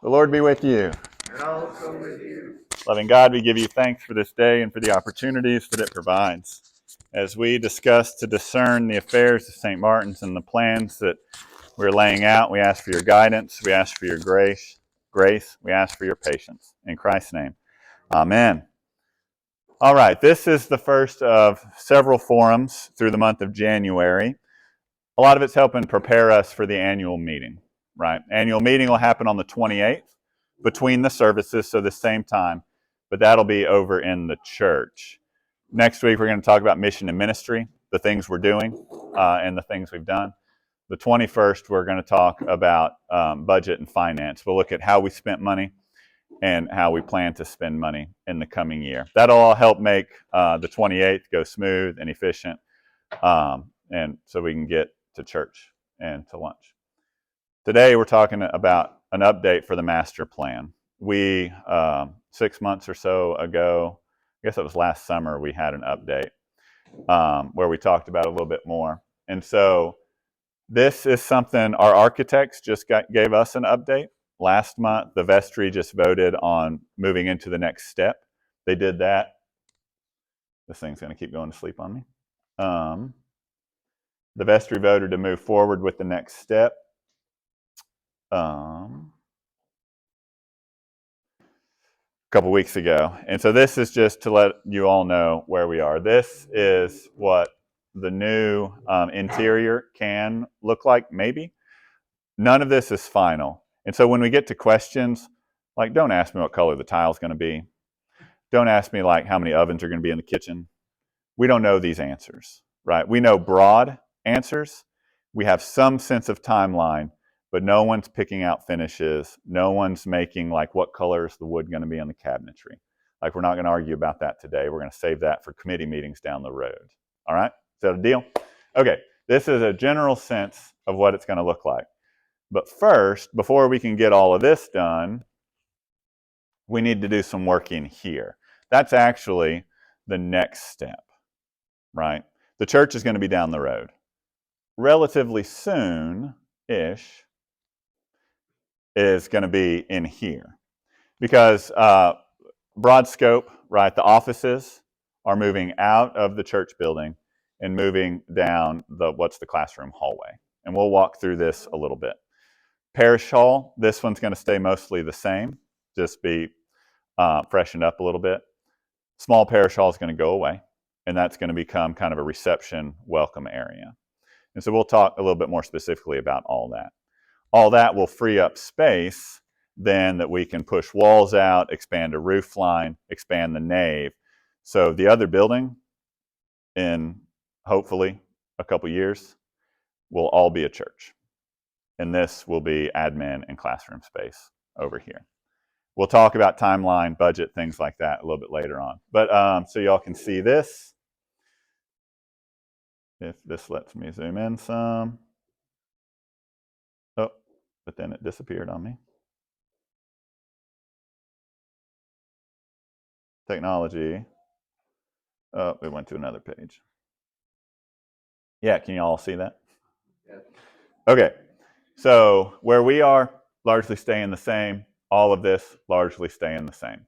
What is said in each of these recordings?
The Lord be with you. And also with you. Loving God, we give you thanks for this day and for the opportunities that it provides. As we discuss to discern the affairs of St. Martin's and the plans that we're laying out, we ask for your guidance. We ask for your grace. We ask for your patience. In Christ's name, amen. All right, this is the first of several forums through the month of January. A lot of it's helping prepare us for the annual meeting, right? Annual meeting will happen on the 28th between the services, so the same time, but that'll be over in the church. Next week, we're going to talk about mission and ministry, the things we're doing and the things we've done. The 21st, we're going to talk about budget and finance. We'll look at how we spent money and how we plan to spend money in the coming year. That'll all help make the 28th go smooth and efficient, and so we can get to church and to lunch. Today, we're talking about an update for the master plan. We, 6 months or so ago, I guess it was last summer, we had an update where we talked about a little bit more. And so this is something our architects just gave us an update. Last month, the vestry just voted on moving into the next step. They did that. This thing's going to keep going to sleep on me. The vestry voted to move forward with the next step. A couple weeks ago. And so this is just to let you all know where we are. This is what the new interior can look like, maybe. None of this is final. And so when we get to questions, like, don't ask me what color the tile is going to be. Don't ask me, like, how many ovens are going to be in the kitchen. We don't know these answers, right? We know broad answers. We have some sense of timeline, but no one's picking out finishes. No one's making, like, what color is the wood going to be on the cabinetry. Like, we're not going to argue about that today. We're going to save that for committee meetings down the road. All right? Is that a deal? Okay. This is a general sense of what it's going to look like. But first, before we can get all of this done, we need to do some work in here. That's actually the next step, right? The church is going to be down the road. Relatively soon-ish, is going to be in here. Because broad scope, right, the offices are moving out of the church building and moving down what's the classroom hallway. And we'll walk through this a little bit. Parish hall, this one's going to stay mostly the same, just be freshened up a little bit. Small parish hall is going to go away, and that's going to become kind of a reception welcome area. And so we'll talk a little bit more specifically about all that. All that will free up space then that we can push walls out, expand a roof line, expand the nave. So the other building in hopefully a couple years will all be a church. And this will be admin and classroom space over here. We'll talk about timeline, budget, things like that a little bit later on. But so y'all can see this. If this lets me zoom in some. Oh, but then it disappeared on me. Technology. Oh, it went to another page. Yeah, can you all see that? Yeah. Okay, so where we are, largely staying the same. All of this, largely staying the same.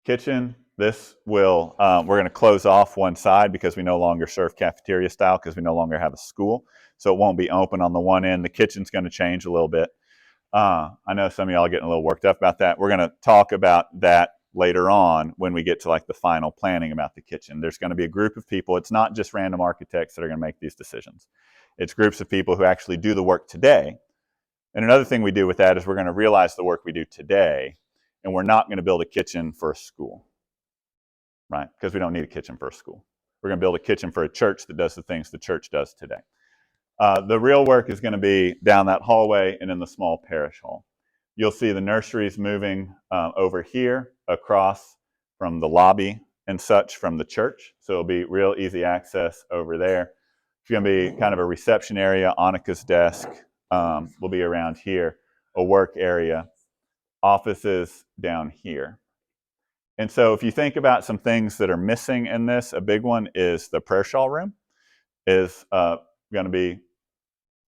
Kitchen, this will, we're going to close off one side because we no longer serve cafeteria style because we no longer have a school. So it won't be open on the one end. The kitchen's going to change a little bit. I know some of y'all are getting a little worked up about that. We're going to talk about that later on when we get to like the final planning about the kitchen. There's going to be a group of people. It's not just random architects that are going to make these decisions. It's groups of people who actually do the work today. And another thing we do with that is we're going to realize the work we do today, and we're not going to build a kitchen for a school, right? Because we don't need a kitchen for a school. We're going to build a kitchen for a church that does the things the church does today. The real work is going to be down that hallway and in the small parish hall. You'll see the nurseries moving over here across from the lobby and such from the church. So it'll be real easy access over there. It's going to be kind of a reception area. Annika's desk will be around here, a work area, offices down here. And so if you think about some things that are missing in this, a big one is the prayer shawl room is going to be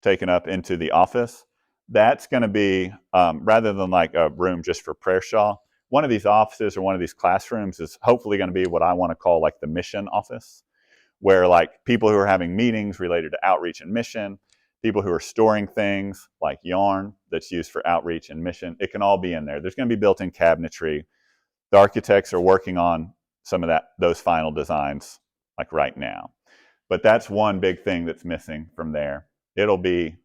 taken up into the office. that's going to be, rather than like a room just for prayer shawl, one of these offices or one of these classrooms is hopefully going to be what I want to call like the mission office, where like people who are having meetings related to outreach and mission, people who are storing things like yarn that's used for outreach and mission, it can all be in there. There's going to be built-in cabinetry. The architects are working on some of those final designs like right now. But that's one big thing that's missing from there. It'll be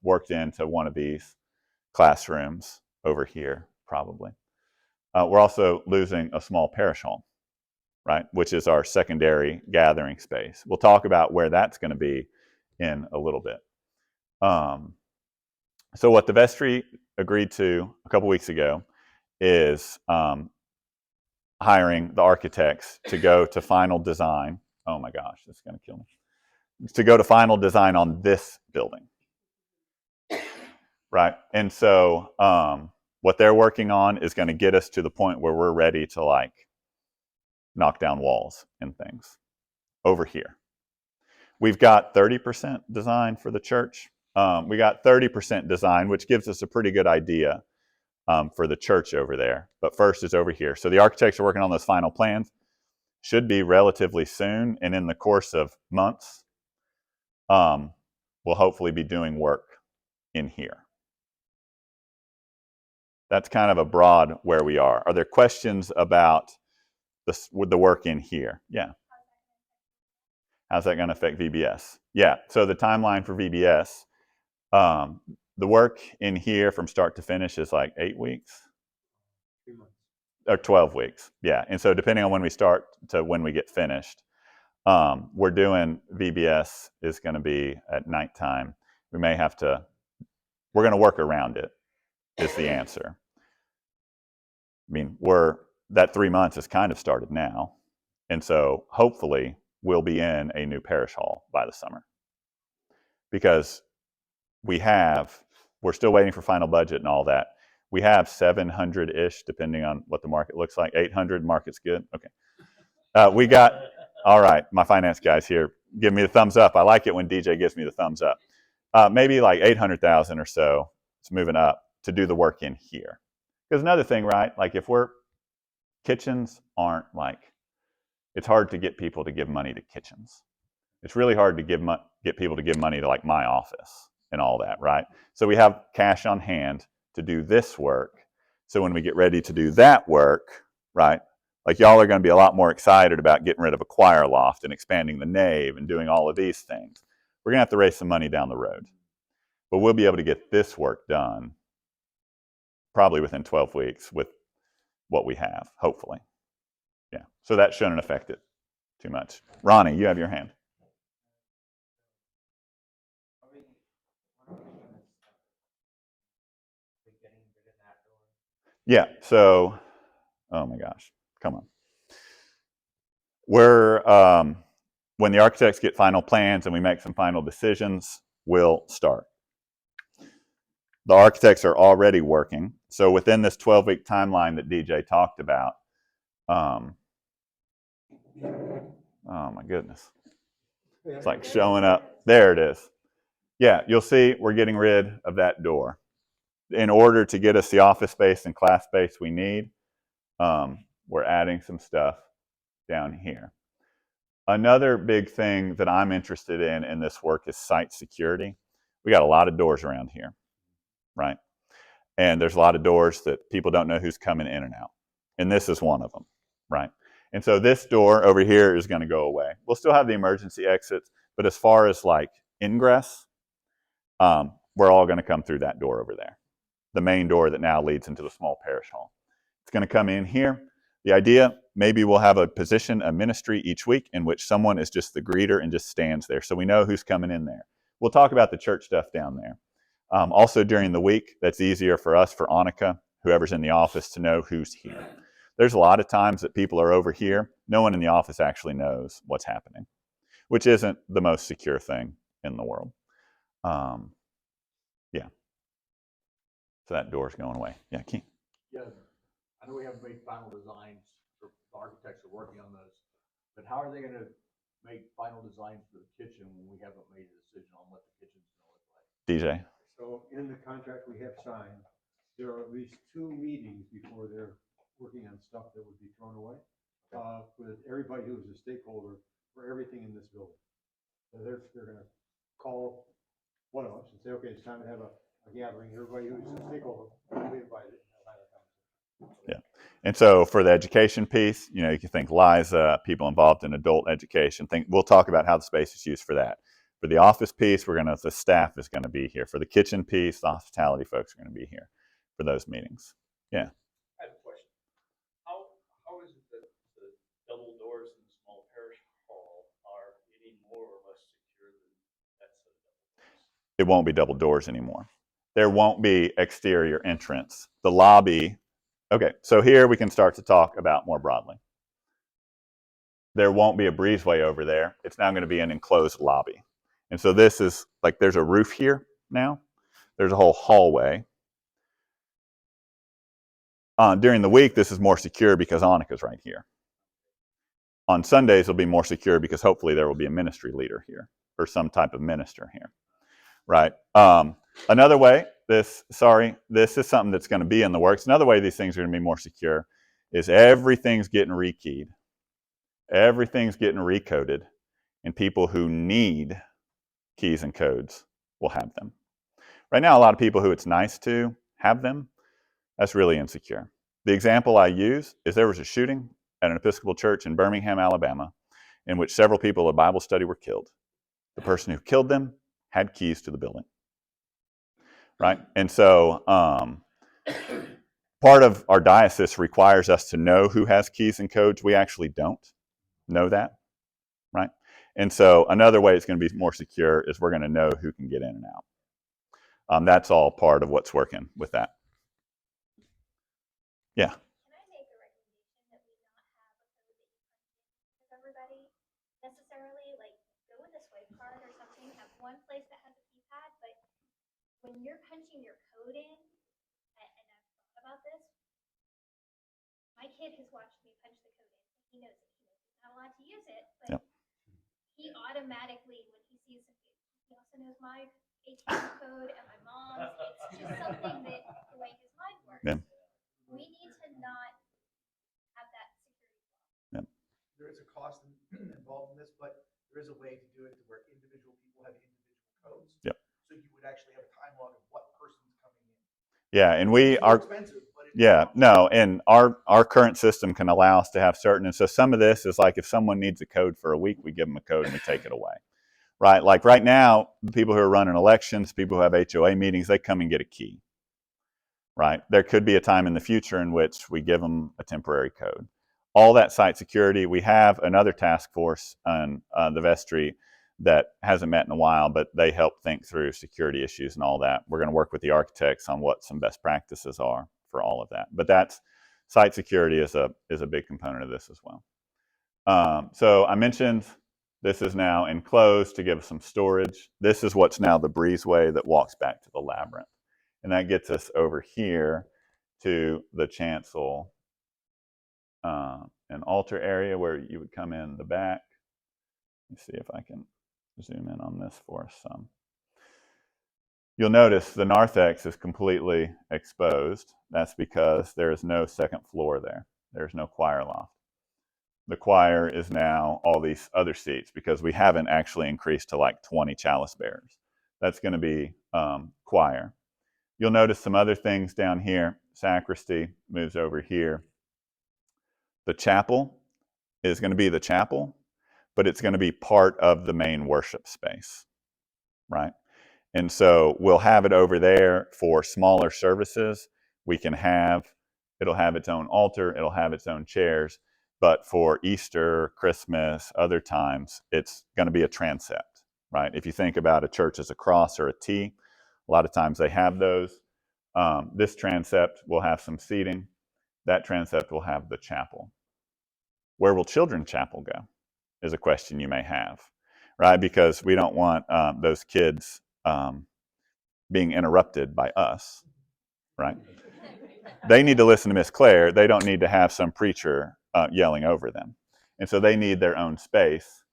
worked into one of these classrooms over here, probably. We're also losing a small parish hall, right, which is our secondary gathering space. We'll talk about where that's going to be in a little bit. So what the vestry agreed to a couple weeks ago is hiring the architects to go to final design. Oh my gosh, this is going to kill me. To go to final design on this building, right? And so what they're working on is going to get us to the point where we're ready to like knock down walls and things over here. We've got 30% design for the church. We got 30% design, which gives us a pretty good idea for the church over there. But first is over here. So the architects are working on those final plans. Should be relatively soon, and in the course of months, we'll hopefully be doing work in here. That's kind of a broad where we are. Are there questions about the work in here? Yeah. How's that going to affect VBS? Yeah, so the timeline for VBS, the work in here from start to finish is like 8 weeks. 2 months. Or 12 weeks, yeah. And so depending on when we start to when we get finished, we're doing VBS is going to be at nighttime. We may have to, we're going to work around it, is the answer. I mean, that 3 months has kind of started now. And so hopefully we'll be in a new parish hall by the summer. Because we're still waiting for final budget and all that. We have 700-ish, depending on what the market looks like. 800, market's good. Okay. We got, all right, my finance guys here, give me the thumbs up. I like it when DJ gives me the thumbs up. Maybe like 800,000 or so, it's moving up to do the work in here. Because another thing, right, like if kitchens aren't like, it's hard to get people to give money to kitchens. It's really hard to get people to give money to like my office and all that, right? So we have cash on hand to do this work. So when we get ready to do that work, right, like y'all are going to be a lot more excited about getting rid of a choir loft and expanding the nave and doing all of these things. We're going to have to raise some money down the road. But we'll be able to get this work done probably within 12 weeks with what we have, hopefully. Yeah, so that shouldn't affect it too much. Ronnie, you have your hand. Yeah, so, oh my gosh, come on. When the architects get final plans and we make some final decisions, we'll start. The architects are already working. So within this 12-week timeline that DJ talked about, oh my goodness. It's like showing up. There it is. Yeah, you'll see we're getting rid of that door. In order to get us the office space and class space we need, we're adding some stuff down here. Another big thing that I'm interested in this work is site security. We got a lot of doors around here, right? And there's a lot of doors that people don't know who's coming in and out. And this is one of them, right? And so this door over here is going to go away. We'll still have the emergency exits, but as far as like ingress, we're all going to come through that door over there, the main door that now leads into the small parish hall. It's going to come in here. The idea, maybe we'll have a position, a ministry each week in which someone is just the greeter and just stands there. So we know who's coming in there. We'll talk about the church stuff down there. Also during the week, that's easier for us, for Annika, whoever's in the office, to know who's here. There's a lot of times that people are over here. No one in the office actually knows what's happening, which isn't the most secure thing in the world. Yeah. So that door's going away. Yeah, Keith. Yeah, I know we haven't made final designs, or the architects are working on those, but how are they gonna make final designs for the kitchen when we haven't made a decision on what the kitchen's gonna look like? DJ. So in the contract we have signed, there are at least 2 meetings before they're working on stuff that would be thrown away. With everybody who is a stakeholder for everything in this building. So they're gonna call one of us and say, okay, it's time to have a gathering, everybody who's a stakeholder will be invited. And they'll have a conversation. Yeah. And so for the education piece, you know, you can think Liza, people involved in adult education. We'll talk about how the space is used for that. For the office piece, the staff is going to be here. For the kitchen piece, the hospitality folks are going to be here for those meetings. Yeah. I have a question. How is it that the double doors in the small parish hall are any more or less secure than that set of double doors? It won't be double doors anymore. There won't be exterior entrance. The lobby. Okay, so here we can start to talk about more broadly. There won't be a breezeway over there. It's now going to be an enclosed lobby. And so this is like there's a roof here now. There's a whole hallway. During the week, this is more secure because Annika's right here. On Sundays, it'll be more secure because hopefully there will be a ministry leader here or some type of minister here, right? Another way, this is something that's going to be in the works. Another way these things are going to be more secure is everything's getting rekeyed. Everything's getting recoded, and people who need keys and codes will have them. Right now, a lot of people who it's nice to have them, that's really insecure. The example I use is there was a shooting at an Episcopal church in Birmingham, Alabama, in which several people at Bible study were killed. The person who killed them had keys to the building, right? And so part of our diocese requires us to know who has keys and codes. We actually don't know that, right? And so another way it's going to be more secure is we're going to know who can get in and out. That's all part of what's working with that. Yeah. Can I make a recommendation that we not have a code that you punch in with everybody necessarily? Like go with a swipe card or something. Have one place that has a keypad, but when you're punching your code in, and I've thought about this, my kid has watched me punch the code in. He knows it. He's not allowed to use it, but Yep. he automatically, when he sees something, he also knows my ATM code and my mom's. It's just something that the way his mind works. Yeah. We need to not have that security flaw. Yep. There is a cost involved in this, but there is a way to do it to where individual people have individual codes. Yep. So you would actually have a time log of what person's coming in. Yeah, and It's more expensive, but it's and our current system can allow us to have certain, and so some of this is like if someone needs a code for a week, we give them a code and we take it away, right? Like right now, people who are running elections, people who have HOA meetings, they come and get a key, right? There could be a time in the future in which we give them a temporary code. All that site security, we have another task force on the vestry that hasn't met in a while, but they help think through security issues and all that. We're going to work with the architects on what some best practices are for all of that. But that's site security is a big component of this as well. So I mentioned this is now enclosed to give us some storage. This is what's now the breezeway that walks back to the labyrinth. And that gets us over here to the chancel and altar area where you would come in the back. Let me see if I can zoom in on this for us some. You'll notice the narthex is completely exposed. That's because there is no second floor there. There's no choir loft. The choir is now all these other seats because we haven't actually increased to like 20 chalice bearers. That's going to be choir. You'll notice some other things down here. Sacristy moves over here. The chapel is going to be the chapel, but it's going to be part of the main worship space, right? And so we'll have it over there for smaller services. It'll have its own altar, it'll have its own chairs, but for Easter, Christmas, other times, it's going to be a transept, right? If you think about a church as a cross or a T, a lot of times they have those. This transept will have some seating. That transept will have the chapel. Where will children's chapel go is a question you may have, right? Because we don't want those kids being interrupted by us, right? They need to listen to Miss Claire. They don't need to have some preacher yelling over them. And so they need their own space.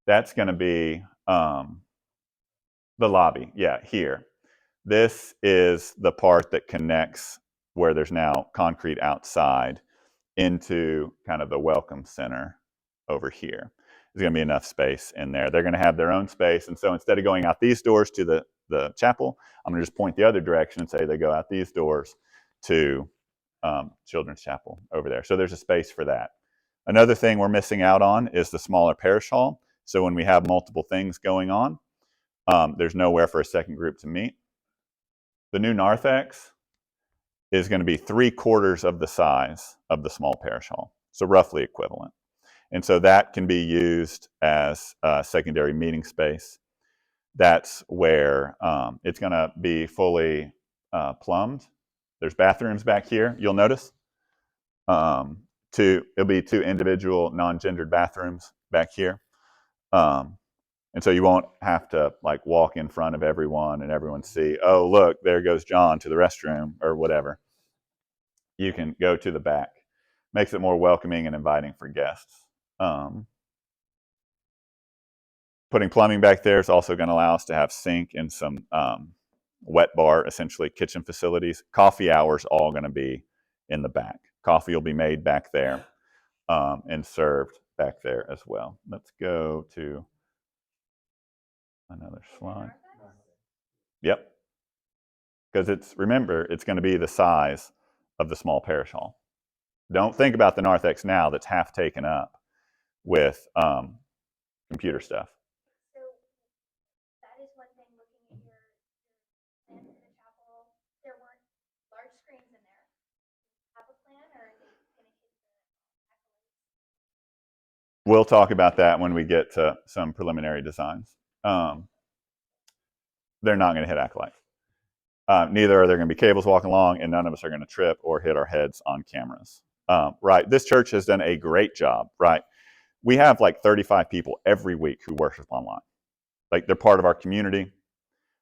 That's going to be the lobby, here. This is the part that connects where there's now concrete outside into kind of the welcome center over here. There's going to be enough space in there. They're going to have their own space. And so instead of going out these doors to the chapel, I'm going to just point the other direction and say they go out these doors to Children's Chapel over there. So there's a space for that. Another thing we're missing out on is the smaller parish hall. So when we have multiple things going on, there's nowhere for a second group to meet. The new narthex is going to be 3/4 of the size of the small parish hall, so roughly equivalent. And so that can be used as a secondary meeting space. That's where it's going to be fully plumbed. There's bathrooms back here, you'll notice. It'll be 2 individual non-gendered bathrooms back here. And so you won't have to like walk in front of everyone and everyone see, oh, look, there goes John to the restroom or whatever. You can go to the back. Makes it more welcoming and inviting for guests. Putting plumbing back there is also going to allow us to have sink and some wet bar, essentially kitchen facilities. Coffee hours all going to be in the back. Coffee will be made back there and served back there as well. Let's go to another slide. Yep. Because remember, it's going to be the size of the small parish hall. Don't think about the narthex now that's half taken up with computer stuff. So that is one thing, looking at your plan for the chapel, there weren't large screens in there. Have a plan, or are they gonna hit the accolades? We'll talk about that when we get to some preliminary designs. They're not going to hit acolytes. Neither are there going to be cables walking along, and none of us are going to trip or hit our heads on cameras. Right. This church has done a great job, right? We have like 35 people every week who worship online. Like they're part of our community,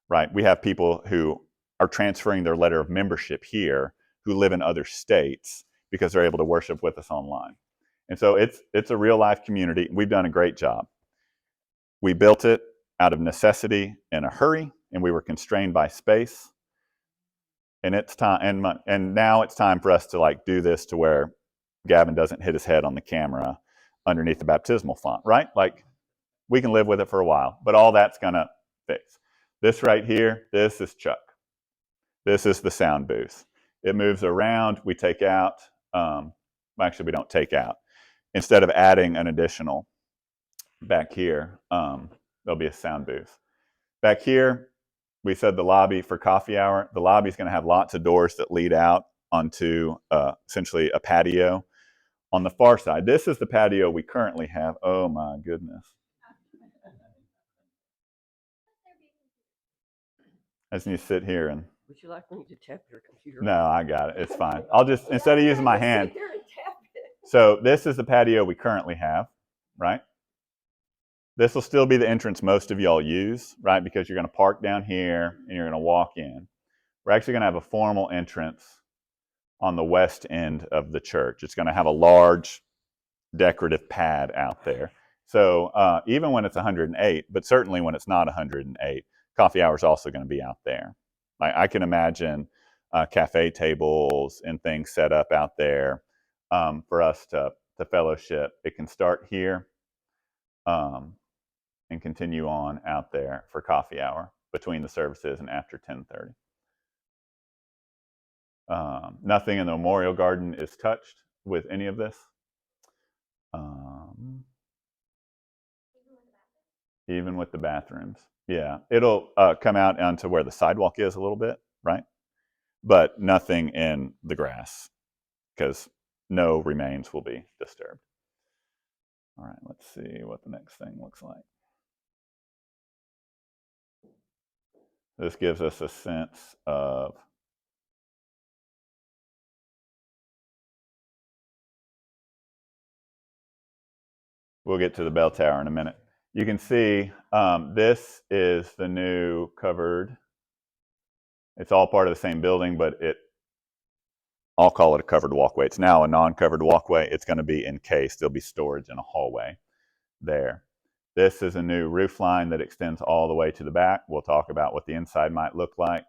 right? We have people who are transferring their letter of membership here who live in other states because they're able to worship with us online. And so it's a real life community. We've done a great job. We built it out of necessity in a hurry, and we were constrained by space. And it's time, and now it's time for us to like do this to where Gavin doesn't hit his head on the camera underneath the baptismal font, right? Like we can live with it for a while, but all that's gonna fix. This right here, this is Chuck. This is the sound booth. It moves around. We take out. Actually, we don't take out. Instead of adding an additional back here, there'll be a sound booth. Back here, we said the lobby for coffee hour. The lobby is going to have lots of doors that lead out onto essentially a patio. On the far side, this is the patio we currently have. Oh my goodness. I just need to sit here and. Would you like me to tap your computer? No, I got it. It's fine. I'll just, instead of using my hand. Sit here and tap it. So this is the patio we currently have, right? This will still be the entrance most of y'all use, right? Because you're going to park down here and you're going to walk in. We're actually going to have a formal entrance on the west end of the church. It's going to have a large decorative pad out there. So even when it's 108, but certainly when it's not 108, coffee hour is also going to be out there. I can imagine cafe tables and things set up out there for us to fellowship. It can start here and continue on out there for coffee hour between the services and after 10:30. Nothing in the memorial garden is touched with any of this. Even with the bathrooms. Yeah, it'll come out onto where the sidewalk is a little bit, right? But nothing in the grass because no remains will be disturbed. All right, let's see what the next thing looks like. This gives us a sense of we'll get to the bell tower in a minute. You can see this is the new covered. It's all part of the same building, but I'll call it a covered walkway. It's now a non-covered walkway. It's going to be encased. There'll be storage in a hallway there. This is a new roof line that extends all the way to the back. We'll talk about what the inside might look like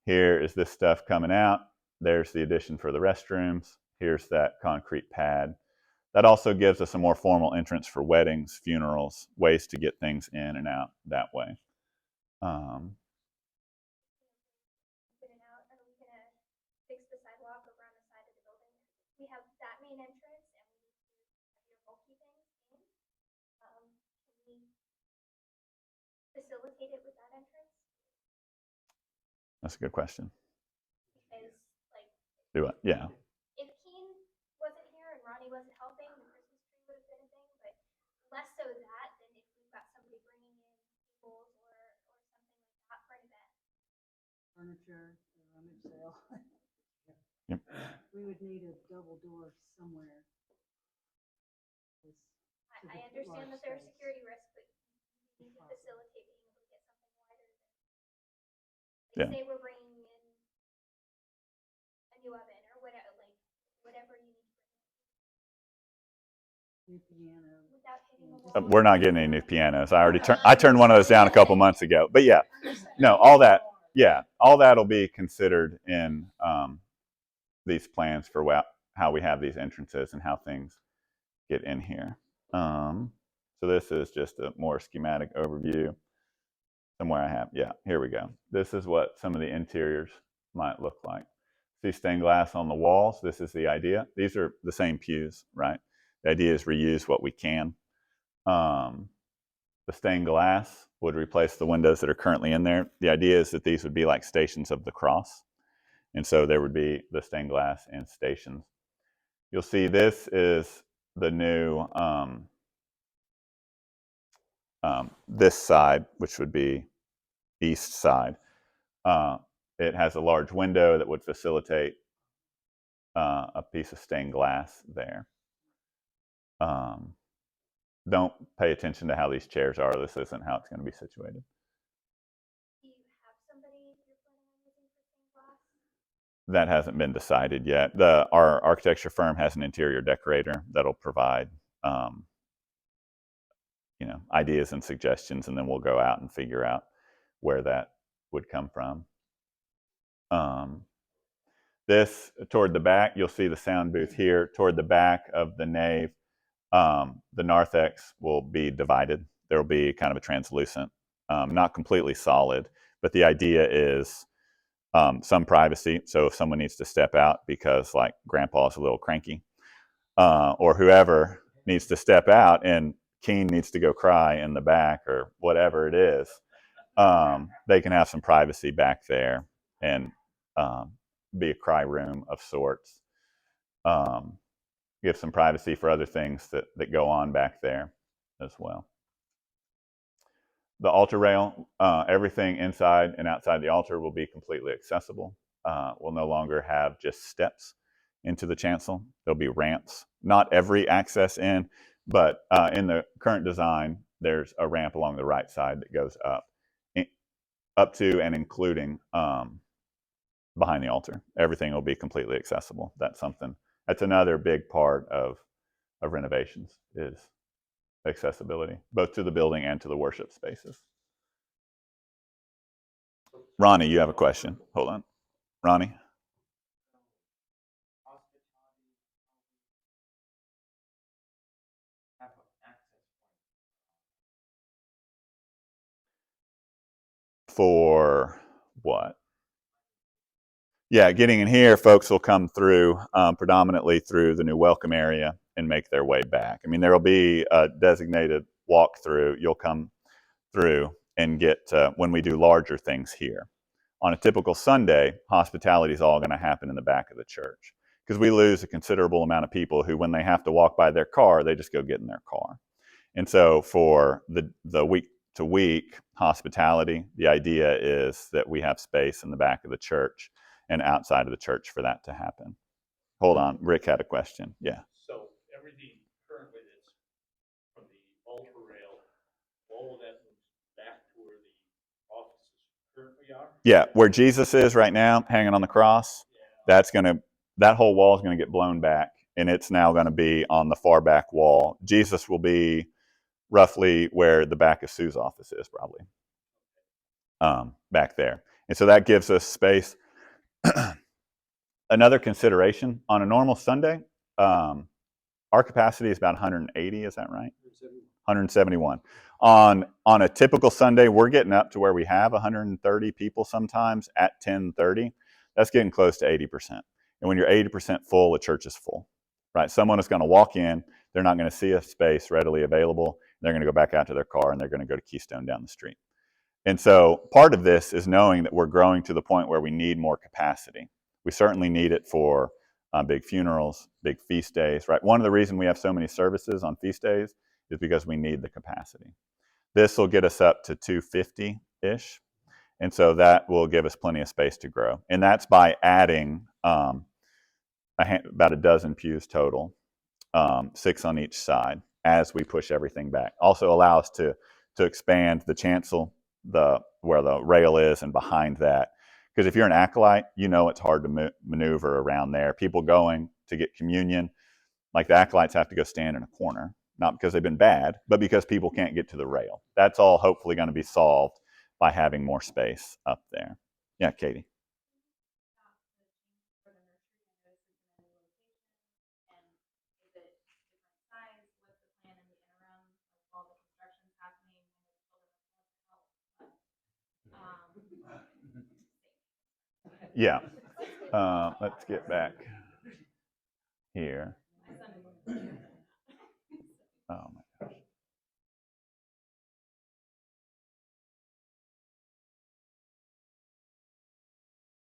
Here is this stuff coming out. There's the addition for the restrooms. Here's that concrete pad. That also gives us a more formal entrance for weddings, funerals, ways to get things in and out that way. In and out, are we gonna fix the sidewalk over on the side of the building? We have that main entrance and we need to have your bulky things in. Can we facilitate it with that entrance? That's a good question. Because like, Do it. Yeah. if Keen wasn't here and Ronnie wasn't helping, the Christmas tree would have been a thing, but less so that than if we've got somebody bringing in tables or something like that for an event. Furniture, a rummage sale. Yep. We would need a double door somewhere. I understand that there's security risks, but you need to facilitate being able to get something wider than, like, Yeah. say we're bringing in a new oven or whatever, like, whatever you need to New piano. bring without hitting a wall. We're not getting any new pianos. I turned one of those down a couple months ago. But yeah, no, all that will be considered in these plans for how we have these entrances and how things get in here. So this is just a more schematic overview. Somewhere I have, yeah, here we go. This is what some of the interiors might look like. See stained glass on the walls. This is the idea. These are the same pews, right? The idea is reuse what we can. The stained glass would replace the windows that are currently in there. The idea is that these would be like stations of the cross. And so there would be the stained glass and stations. You'll see this is the new, this side, which would be east side. It has a large window that would facilitate a piece of stained glass there. Don't pay attention to how these chairs are. This isn't how it's going to be situated. Do you have somebody you're planning on using for stained glass? That hasn't been decided yet. Our architecture firm has an interior decorator that'll provide ideas and suggestions, and then we'll go out and figure out where that would come from. This, toward the back, you'll see the sound booth here. Toward the back of the nave, the narthex will be divided. There will be kind of a translucent, not completely solid, but the idea is some privacy. So if someone needs to step out because like grandpa's a little cranky, or whoever needs to step out and Keen needs to go cry in the back or whatever it is, they can have some privacy back there and be a cry room of sorts. Give some privacy for other things that go on back there as well. The altar rail, everything inside and outside the altar will be completely accessible. We'll no longer have just steps into the chancel. There'll be ramps. Not every access in, but in the current design, there's a ramp along the right side that goes up to and including behind the altar. Everything will be completely accessible. That's another big part of renovations is accessibility, both to the building and to the worship spaces. Ronnie, you have a question. Hold on. Ronnie? For what? Yeah, getting in here, folks will come through predominantly through the new welcome area and make their way back. I mean, there will be a designated walk-through. You'll come through and get when we do larger things here. On a typical Sunday, hospitality is all going to happen in the back of the church because we lose a considerable amount of people who, when they have to walk by their car, they just go get in their car. And so for the week-to-week hospitality, the idea is that we have space in the back of the church and outside of the church for that to happen. Hold on, Rick had a question. Yeah. So everything currently that's from the altar rail, all of that moves back to where the offices currently are? Yeah, where Jesus is right now, hanging on the cross, that whole wall is going to get blown back, and it's now going to be on the far back wall. Jesus will be roughly where the back of Sue's office is, probably, back there. And so that gives us space. Another consideration, on a normal Sunday, our capacity is about 180, is that right? 171. On a typical Sunday, we're getting up to where we have 130 people sometimes at 10:30. That's getting close to 80%. And when you're 80% full, a church is full, right? Someone is going to walk in, they're not going to see a space readily available. They're going to go back out to their car and they're going to go to Keystone down the street. And so part of this is knowing that we're growing to the point where we need more capacity. We certainly need it for big funerals, big feast days, right? One of the reasons we have so many services on feast days is because we need the capacity. This will get us up to 250-ish. And so that will give us plenty of space to grow. And that's by adding about a dozen pews total, 6 on each side as we push everything back. Also allow us to expand the chancel, where the rail is, and behind that. Because if you're an acolyte, you know it's hard to maneuver around there. People going to get communion, like the acolytes have to go stand in a corner, not because they've been bad, but because people can't get to the rail. That's all hopefully going to be solved by having more space up there. Yeah, Katie. Yeah. Let's get back here. Oh my gosh.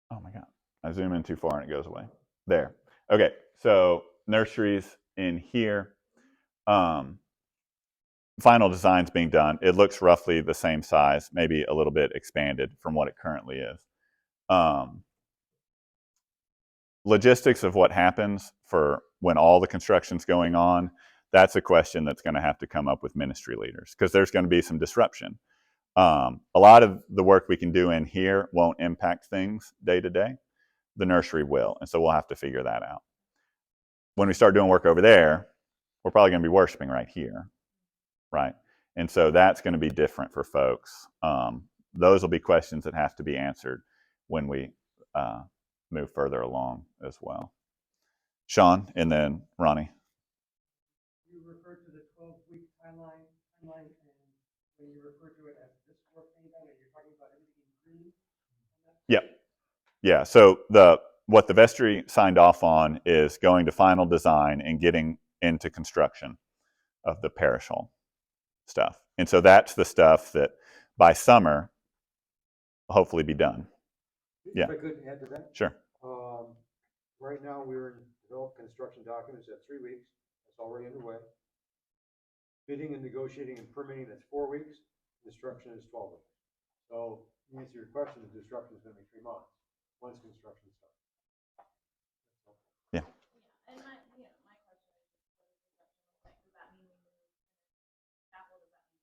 Oh my God. I zoom in too far and it goes away. There. Okay. So nurseries in here. Final design's being done. It looks roughly the same size, maybe a little bit expanded from what it currently is. Logistics of what happens for when all the construction's going on, that's a question that's going to have to come up with ministry leaders, because there's going to be some disruption. A lot of the work we can do in here won't impact things day to day. The nursery will, and so we'll have to figure that out. When we start doing work over there, we're probably going to be worshiping right here, right? And so that's going to be different for folks. Those will be questions that have to be answered when we move further along as well. Sean, and then Ronnie. You referred to the 12-week timeline, and when you refer to it as this work being done, and you're talking about everything in green? Yeah. Yeah. So what the vestry signed off on is going to final design and getting into construction of the parish hall stuff. And so that's the stuff that by summer, hopefully be done. Yeah. If I could add to that? Sure. Right now, we're in developed construction documents at 3 weeks. That's already underway. Bidding and negotiating and permitting, that's 4 weeks. Construction is 12 weeks. So to answer your question, the disruption is going to be 3 months once construction starts. Yeah. And my question is, what does construction look like? Does that mean we move chapel? Does that mean?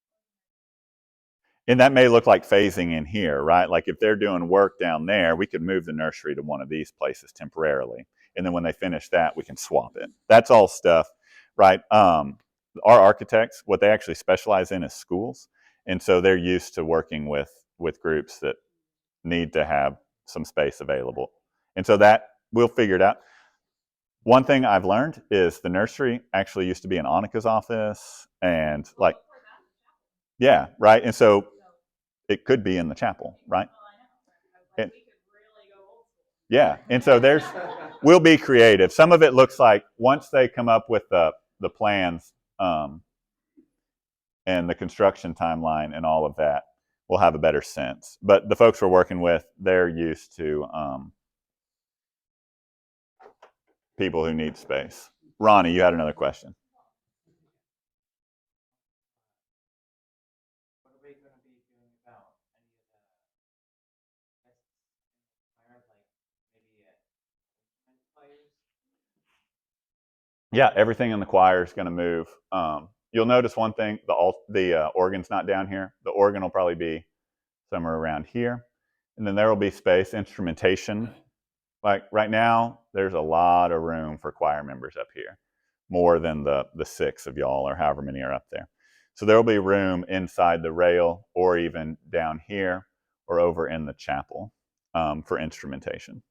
And that may look like phasing in here, right? Like if they're doing work down there, we could move the nursery to one of these places temporarily. And then when they finish that, we can swap it. That's all stuff, right? Our architects, what they actually specialize in is schools. And so they're used to working with groups that need to have some space available. And so that we'll figure it out. One thing I've learned is the nursery actually used to be in Annika's office, and like, yeah, right. And so it could be in the chapel, right? And, yeah, and so we'll be creative. Some of it looks like once they come up with the plans and the construction timeline and all of that, we'll have a better sense. But the folks we're working with, they're used to people who need space. Ronnie, you had another question. What are we going to be doing about any of the tests in the choir, like maybe instrument players? Yeah, everything in the choir is going to move. You'll notice one thing: the organ's not down here. The organ will probably be somewhere around here, and then there will be space. Instrumentation, like right now, there's a lot of room for choir members up here, more than the 6 of y'all or however many are up there. So there will be room inside the rail, or even down here, or over in the chapel. for instrumentation.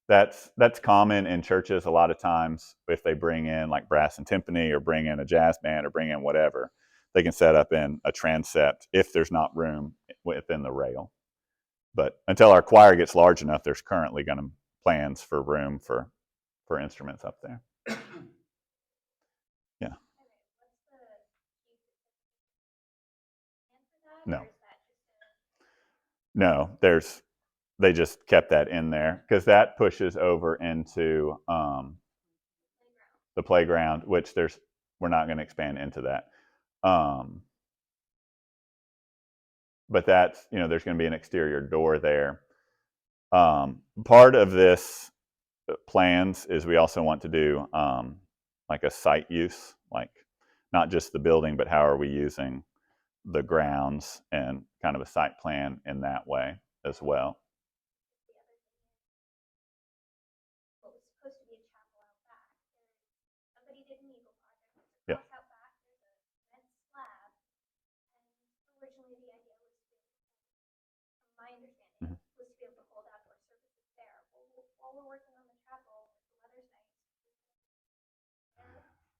That's common in churches a lot of times. If they bring in like brass and timpani, or bring in a jazz band, or bring in whatever, they can set up in a transept if there's not room within the rail. But until our choir gets large enough, there's currently going to plans for room for instruments up there. Yeah. Okay, what's the key plan for that? No. Or is that just a No, they just kept that in there because that pushes over into playground? the playground, which we're not going to expand into that. But that's, there's going to be an exterior door there. Part of this plans is we also want to do like a site use, like not just the building, but how are we using the grounds, and kind of a site plan in that way as well. The other thing is, what was supposed to be a chapel out back, somebody did an Eagle project, it's Yeah. across out back, there's a cement slab, and originally the idea was to be able to, from my understanding, Mhm. was to be able to hold outdoor services there. Well, while we're working on the chapel, if the weather's nice,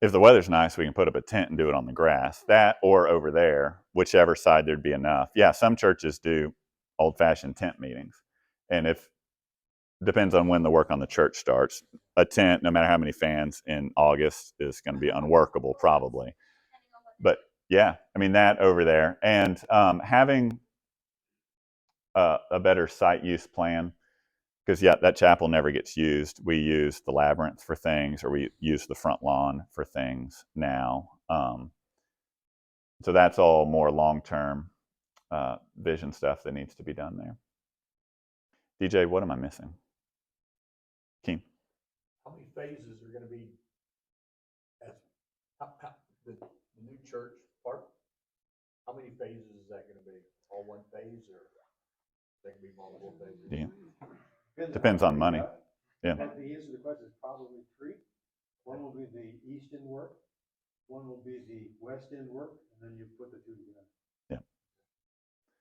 If the weather's nice, we can put up a tent and do it on the grass. That, or over there, whichever side there'd be enough. Yeah, some churches do old-fashioned tent meetings, and if depends on when the work on the church starts. A tent, no matter how many fans in August, is going to be unworkable probably. depending on what But yeah, I mean that over there, and having a better site use plan, because yeah, that chapel never gets used. We use the labyrinth for things, or we use the front lawn for things now. So that's all more long-term vision stuff that needs to be done there. DJ, what am I missing? Keen. How many phases are gonna be as, the new church part? How many phases is that gonna be? All one phase, or that can be multiple phases? Yeah. Depends on money. Yeah. But the answer to the question is probably three. One will be the east end work, one will be the west end work, and then you put the two together. Yeah.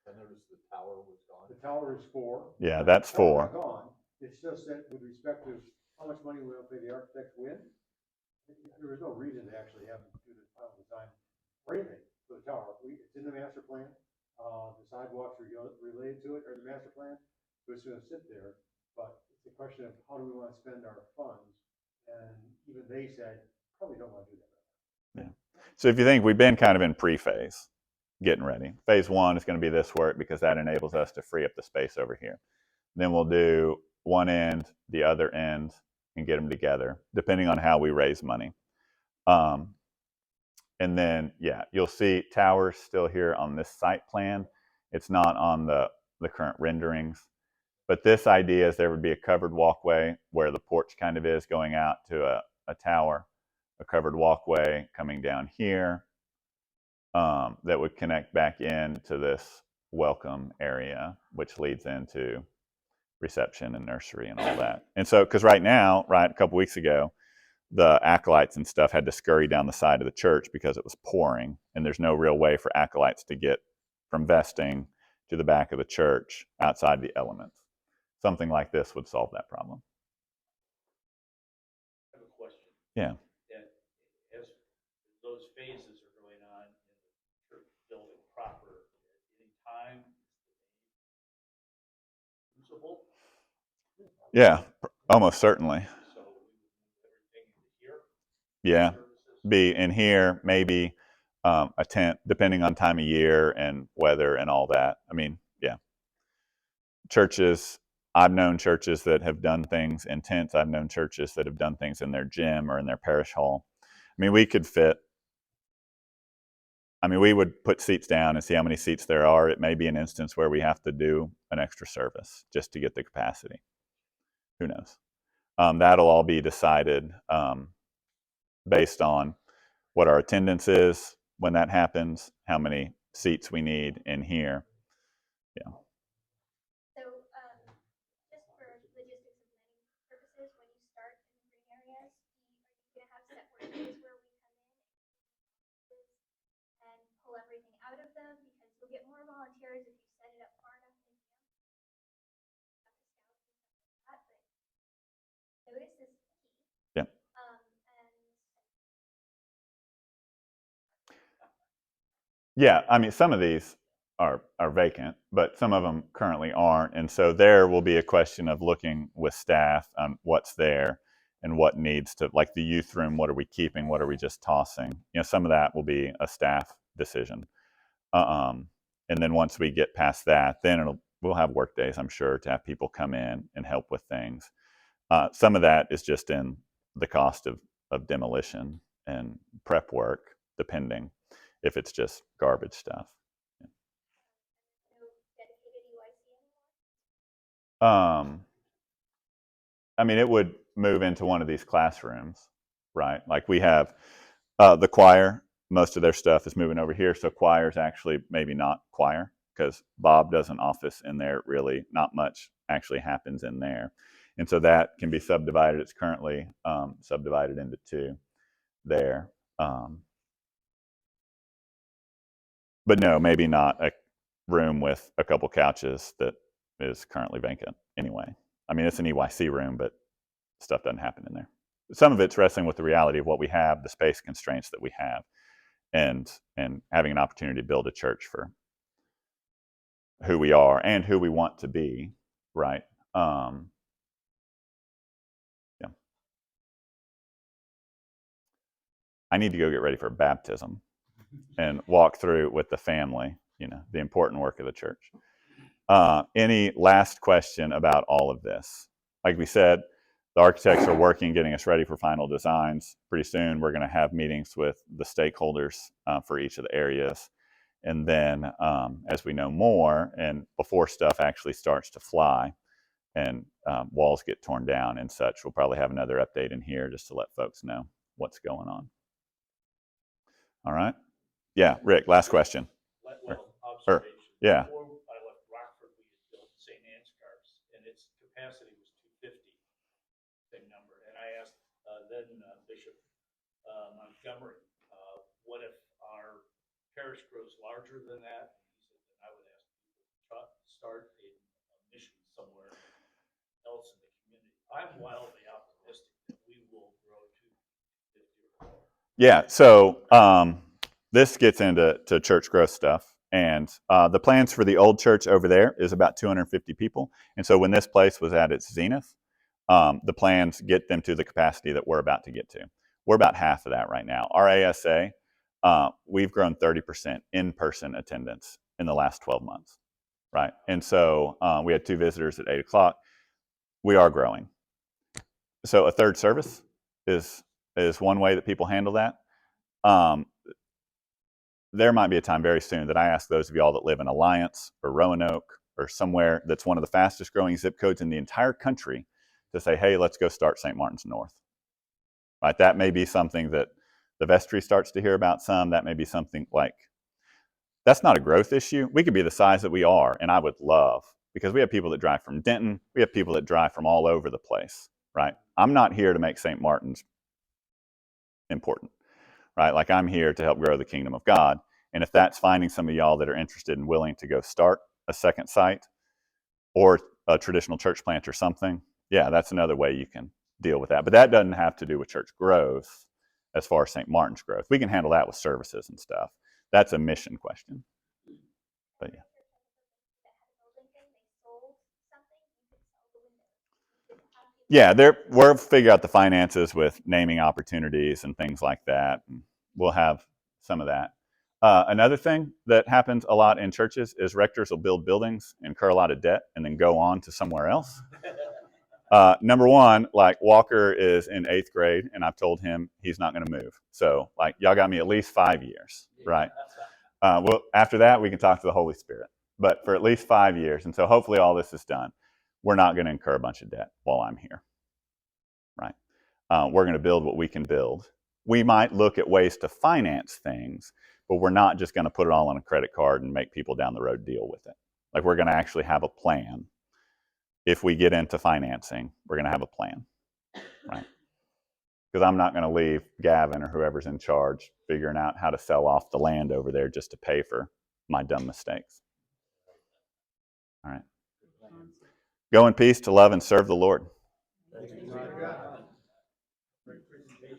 I noticed the tower was gone. The tower is 4. Yeah, that's The tower's 4. not gone. It's just that with respect to how much money we'll pay the architect win, there was no reason to actually have them do the final design or anything for the tower. It's in the master plan. The sidewalks are related to it, or the master plan, so it's gonna sit there. But it's a question of how do we want to spend our funds? And even they said, probably don't want to do that. Yeah. So if you think, we've been kind of in pre-phase, getting ready. Phase 1 is going to be this work because that enables us to free up the space over here. Then we'll do one end, the other end, and get them together, depending on how we raise money. And then, yeah, you'll see towers still here on this site plan. It's not on the current renderings. But this idea is there would be a covered walkway where the porch kind of is, going out to a tower, a covered walkway coming down here that would connect back into this welcome area, which leads into reception and nursery and all that. And so, because right now, a couple weeks ago, the acolytes and stuff had to scurry down the side of the church because it was pouring, and there's no real way for acolytes to get from vesting to the back of the church outside the elements. Something like this would solve that problem. I have a question. Yeah. That as those phases are going on in the church building proper, at any time is usable? Yeah, almost certainly. So we would move everything into here? Yeah. Services? Be in here, maybe a tent, depending on time of year and weather and all that. I mean, yeah. Churches, I've known churches that have done things in tents. I've known churches that have done things in their gym or in their parish hall. I mean, we could fit, we would put seats down and see how many seats there are. It may be an instance where we have to do an extra service just to get the capacity. Who knows? That'll all be decided based on what our attendance is when that happens, how many seats we need in here. Yeah. So, just for logistics and planning purposes, when you start in the green areas, are you gonna have separate days where we come in and pull everything out of them? Because you'll get more volunteers if you set it up far enough in advance. Yeah, I mean, some of these are vacant, but some of them currently aren't, and so there will be a question of looking with staff on what's there and what needs to, like the youth room. What are we keeping? What are we just tossing? You know, some of that will be a staff decision. Um, and then once we get past that, then we'll have work days, I'm sure, to have people come in and help with things. Some of that is just in the cost of demolition and prep work, depending if it's just garbage stuff. No dedicated EYC anymore? I mean, it would move into one of these classrooms, right? Like we have the choir, most of their stuff is moving over here. So choir's actually maybe not choir because Bob does an office in there. Really, not much actually happens in there. And so that can be subdivided. It's currently subdivided into two there. But no, maybe not a room with a couple couches that is currently vacant anyway. I mean, it's an EYC room, but stuff doesn't happen in there. Some of it's wrestling with the reality of what we have, the space constraints that we have, and having an opportunity to build a church for who we are and who we want to be, right? Yeah. I need to go get ready for baptism and walk through with the family, you know, the important work of the church. Any last question about all of this? Like we said, the architects are working, getting us ready for final designs. Pretty soon, we're going to have meetings with the stakeholders for each of the areas. And then as we know more and before stuff actually starts to fly and walls get torn down and such, we'll probably have another update in here just to let folks know what's going on. All right. Yeah, Rick, last question. Well, Or, observation. yeah. Before I left Rockford, we had built St. Anne's Cars, and its capacity was 250, same number. And I asked then Bishop Montgomery, what if our parish grows larger than that? And he said, then I would ask people to start a mission somewhere else in the community. I'm wildly optimistic that we will grow to 50 or more. Yeah, so this gets into church growth stuff. And the plans for the old church over there is about 250 people. And so when this place was at its zenith, the plans get them to the capacity that we're about to get to. We're about half of that right now. Our ASA, we've grown 30% in-person attendance in the last 12 months, right? And so we had 2 visitors at 8 o'clock. We are growing. So a third service is one way that people handle that. There might be a time very soon that I ask those of y'all that live in Alliance or Roanoke or somewhere that's one of the fastest growing zip codes in the entire country to say, hey, let's go start St. Martin's North. Right? That may be something that the vestry starts to hear about some. That may be something like, that's not a growth issue. We could be the size that we are, and I would love, because we have people that drive from Denton. We have people that drive from all over the place, right? I'm not here to make St. Martin's important. Right? Like I'm here to help grow the kingdom of God. And if that's finding some of y'all that are interested and willing to go start a second site or a traditional church plant or something, yeah, that's another way you can deal with that. But that doesn't have to do with church growth as far as St. Martin's growth. We can handle that with services and stuff. That's a mission question. But yeah. Yeah, we'll figure out the finances with naming opportunities and things like that. And we'll have some of that. Another thing that happens a lot in churches is rectors will build buildings, incur a lot of debt, and then go on to somewhere else. Number one, like Walker is in 8th grade, and I've told him he's not going to move. So, like, y'all got me at least 5 years, right? Well, after that, we can talk to the Holy Spirit. But for at least 5 years, and so hopefully all this is done, we're not going to incur a bunch of debt while I'm here, right? We're going to build what we can build. We might look at ways to finance things, but we're not just going to put it all on a credit card and make people down the road deal with it. Like we're going to actually have a plan. If we get into financing, we're going to have a plan, right? Because I'm not going to leave Gavin or whoever's in charge figuring out how to sell off the land over there just to pay for my dumb mistakes. All right. Go in peace to love and serve the Lord. Thank you. Great presentation.